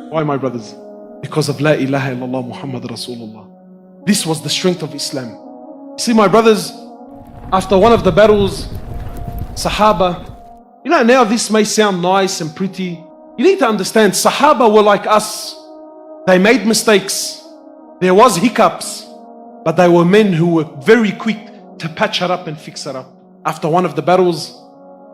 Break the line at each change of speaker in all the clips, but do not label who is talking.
Why, my brothers? Because of La ilaha illallah Muhammad Rasulullah. This was the strength of Islam. See, my brothers, after one of the battles, Sahaba, now this may sound nice and pretty. You need to understand, Sahaba were like us. They made mistakes. There was hiccups, but they were men who were very quick to patch it up and fix it up. After one of the battles,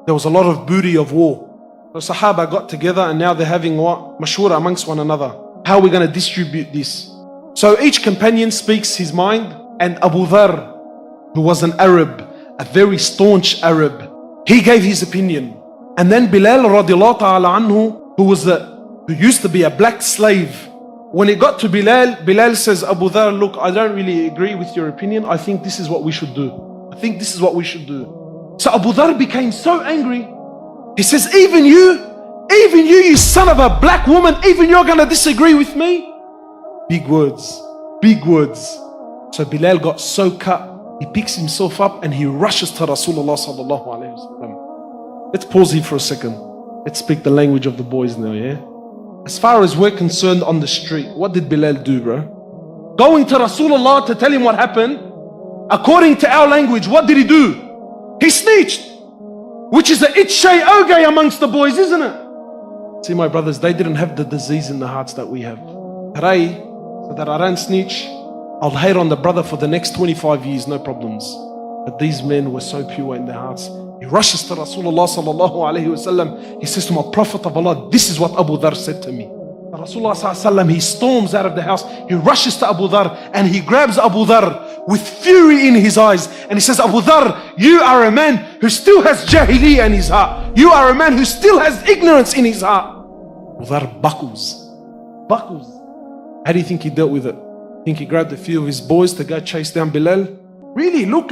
there was a lot of booty of war. So Sahaba got together and now they're having what? Mashwara amongst one another. How are we going to distribute this? So each companion speaks his mind, and Abu Dharr, who was an Arab, a very staunch Arab, he gave his opinion. And then Bilal radiallahu ta'ala anhu, who used to be a black slave, when it got to Bilal says, Abu Dharr, look, I don't really agree with your opinion. I think this is what we should do. So Abu Dharr became so angry. He says, even you son of a black woman, even you're going to disagree with me? Big words. So Bilal got so cut, he picks himself up and he rushes to Rasulullah sallallahu alayhi wa sallam. Let's pause here for a second. Let's speak the language of the boys now, yeah? As far as we're concerned on the street, what did Bilal do, bro? Going to Rasulullah to tell him what happened, according to our language, what did he do? He snitched, which is a itchay ogay amongst the boys, isn't it? See, my brothers, they didn't have the disease in the hearts that we have. Today, so that I don't snitch, I'll hate on the brother for the next 25 years, no problems. But these men were so pure in their hearts. He rushes to Rasulullah sallallahu alayhi wa sallam. He says to my Prophet of Allah, this is what Abu Dharr said to me. Rasulullah sallallahu alayhi wa sallam, he storms out of the house. He rushes to Abu Dharr and he grabs Abu Dharr with fury in his eyes. And he says, Abu Dharr, you are a man who still has jahiliyyah in his heart. You are a man who still has ignorance in his heart. Abu Dharr buckles. How do you think he dealt with it? Think he grabbed a few of his boys to go chase down Bilal? Really? Look.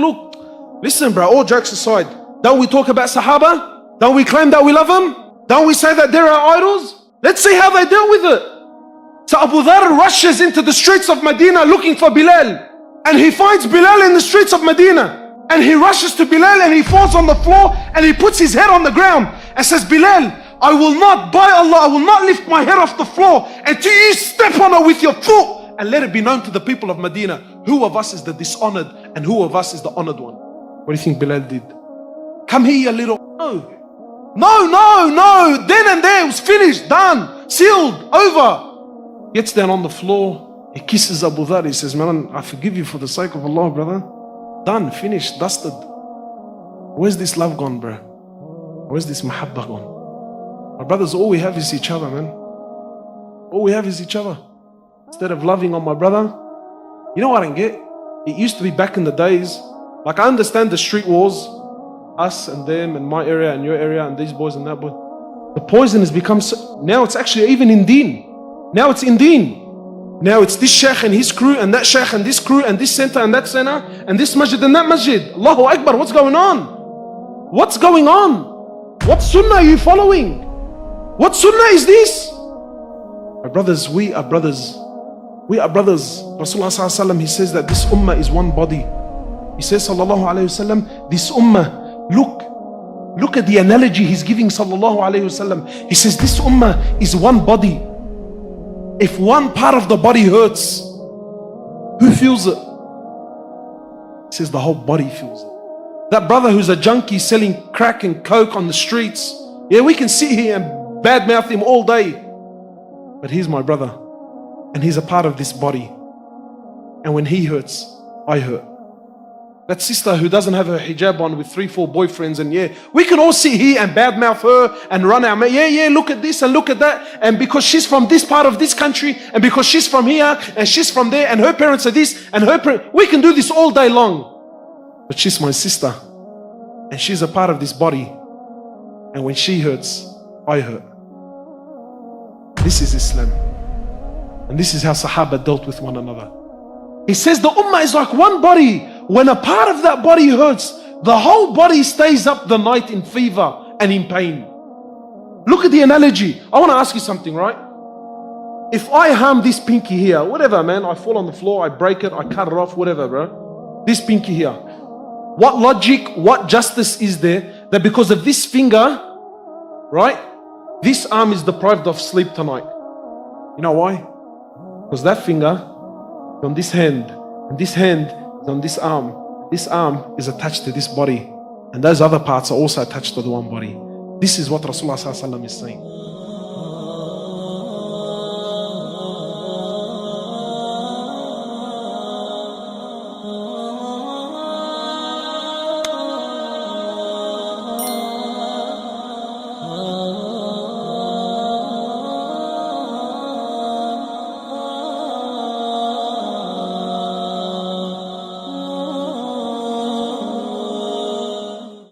Listen, bro, all jokes aside. Don't we talk about Sahaba? Don't we claim that we love them? Don't we say that they're our idols? Let's see how they dealt with it. So Abu Dharr rushes into the streets of Medina looking for Bilal. And he finds Bilal in the streets of Medina. And he rushes to Bilal and he falls on the floor and he puts his head on the ground and says, Bilal, I will not, by Allah, I will not lift my head off the floor until you step on it with your foot. And let it be known to the people of Medina, who of us is the dishonored and who of us is the honored one. What do you think Bilal did? Come here, you little... No. Then and there, it was finished, done, sealed, over. Gets down on the floor. He kisses Abu Dharr. He says, man, I forgive you for the sake of Allah, brother. Done, finished, dusted. Where's this love gone, bro? Where's this mahabbah gone? My brothers, all we have is each other, man. All we have is each other. Instead of loving on my brother, you know what I can get? It used to be back in the days, like I understand the street wars, us and them and my area and your area and these boys and that boy. The poison has become so, now it's actually even in deen. Now it's in deen. Now it's this sheikh and his crew and that sheikh and this crew and this center and that center and this masjid and that masjid. Allahu Akbar, what's going on? What's going on? What sunnah are you following? What sunnah is this? My brothers, we are brothers. We are brothers. Rasulullah sallallahu alaihi wasallam, he says that this ummah is one body. He says sallallahu alaihi wasallam, this ummah, look at the analogy he's giving sallallahu alaihi wasallam. He says this ummah is one body. If one part of the body hurts, who feels it? He says the whole body feels it. That brother who's a junkie selling crack and coke on the streets, yeah, we can sit here and badmouth him all day, but he's my brother and he's a part of this body, and when he hurts, I hurt. That sister who doesn't have her hijab on with 3-4 boyfriends, and yeah, we can all sit here and badmouth her and run our mouth. Yeah, look at this and look at that. And because she's from this part of this country, and because she's from here and she's from there, and her parents are this and her parents, we can do this all day long. But she's my sister and she's a part of this body. And when she hurts, I hurt. This is Islam. And this is how Sahaba dealt with one another. He says the ummah is like one body. When a part of that body hurts, the whole body stays up the night in fever and in pain. Look at the analogy. I want to ask you something, right? If I harm this pinky here, whatever, man, I fall on the floor, I break it, I cut it off, whatever, bro. This pinky here. What logic, what justice is there that because of this finger, right, this arm is deprived of sleep tonight? You know why? Because that finger is on this hand, and this hand is on this arm. This arm is attached to this body, and those other parts are also attached to the one body. This is what Rasulullah ﷺ is saying.